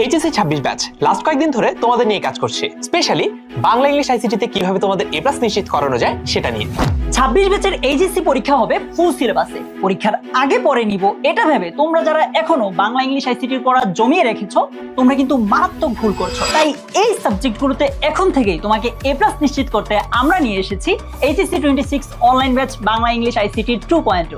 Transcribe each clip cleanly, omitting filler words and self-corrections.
HSC 26 batch last কয়েকদিন ধরে তোমাদের নিয়ে কাজ করছে, স্পেশালি বাংলা ইংলিশ আইসিটিতে কিভাবে তোমাদের এ প্লাস নিশ্চিত করানো যায় সেটা নিয়ে। 26 ব্যাচের এইচএসসি পরীক্ষা হবে ফুল সিলেবাসে। পরীক্ষার আগে পরে নিব এটা ভেবে তোমরা যারা এখনো বাংলা ইংলিশ আইসিটির পড়া জমিয়ে রেখেছো, তোমরা কিন্তু মারাত্মক ভুল করছো। তাই এই সাবজেক্টগুলোতে এখন থেকেই তোমাকে এ প্লাস নিশ্চিত করতে আমরা নিয়ে এসেছি HSC 26 online batch Bangla English ICT 2.0।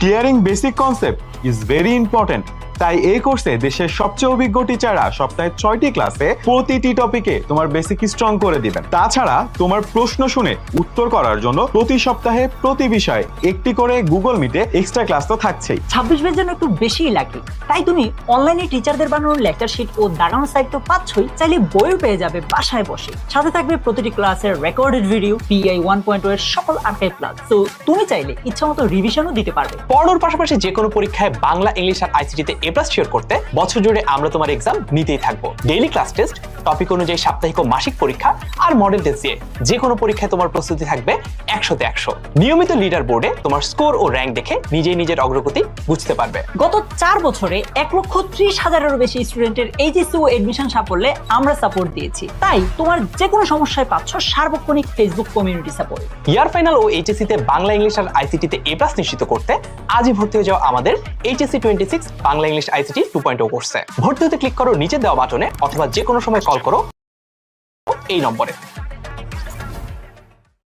Clearing basic concept is very important. তাই এই কোর্সে দেশের সবচেয়ে অভিজ্ঞ টিচাররা সপ্তাহে 6টি ক্লাসে প্রতিটি টপিকে তোমার বেসিক স্ট্রং করে দিবেন। তাছাড়া তোমার প্রশ্ন শুনে উত্তর করার জন্য প্রতি সপ্তাহে প্রতি বিষয়ে একটি করে গুগল মিটে এক্সট্রা ক্লাস তো থাকছেই। 26 ব্যাচ যেন একটু বেশিই লাগে, তাই তুমি অনলাইনে টিচারদের বানানো লেকচার শিট ও দাগানো সাইট তো পাচ্ছই, চাইলে বইও পেয়ে যাবে বাসায় বসে। সাথে থাকবে প্রতিটি ক্লাসের রেকর্ডেড ভিডিও, PI 1.0 এর সকল আর্কাইভ ক্লাস। তো তুমি চাইলে ইচ্ছামতো রিভিশনও দিতে পারবে। পড়ানোর পাশাপাশি যে কোনো পরীক্ষায় বাংলা ইংলিশ আর আইসিটিতে এ প্লাস শিওর করতে বছর জুড়ে আমরা তোমার এক্সাম নিতেই থাকবো। ডেইলি ক্লাস টেস্ট, টপিক অনুযায়ী সাপ্তাহিক ও মাসিক পরীক্ষা আর মডেল টেস্ট দিয়ে যে কোনো পরীক্ষায় তোমার প্রস্তুতি থাকবে 100তে 100। নিয়মিত লিডার বোর্ডে তোমার স্কোর ও র্যাঙ্ক দেখে নিজের অগ্রগতি বুঝতে পারবে। গত 4 বছরে 1,30,000-এরও বেশি স্টুডেন্টের এইচএসসি ও এডমিশন সাফল্যে আমরা সাপোর্ট দিয়েছি। তাই তোমার যে কোনো সমস্যায় পাচ্ছ সার্বক্ষণিক Facebook community support. Year final ও এইচএসসিতে বাংলা ইংলিশ আর আইসিটিতে এ প্লাস নিশ্চিত করতে আজই ভর্তি হয়ে যাও আমাদের এইচএসসি 26 বাংলা ইংলিশ আইসিটি 2.0 কোর্সে। ভর্তি হতে ক্লিক করো নিচে দেওয়া বাটনে অথবা যে কোনো সময় কল করো এই নম্বরে।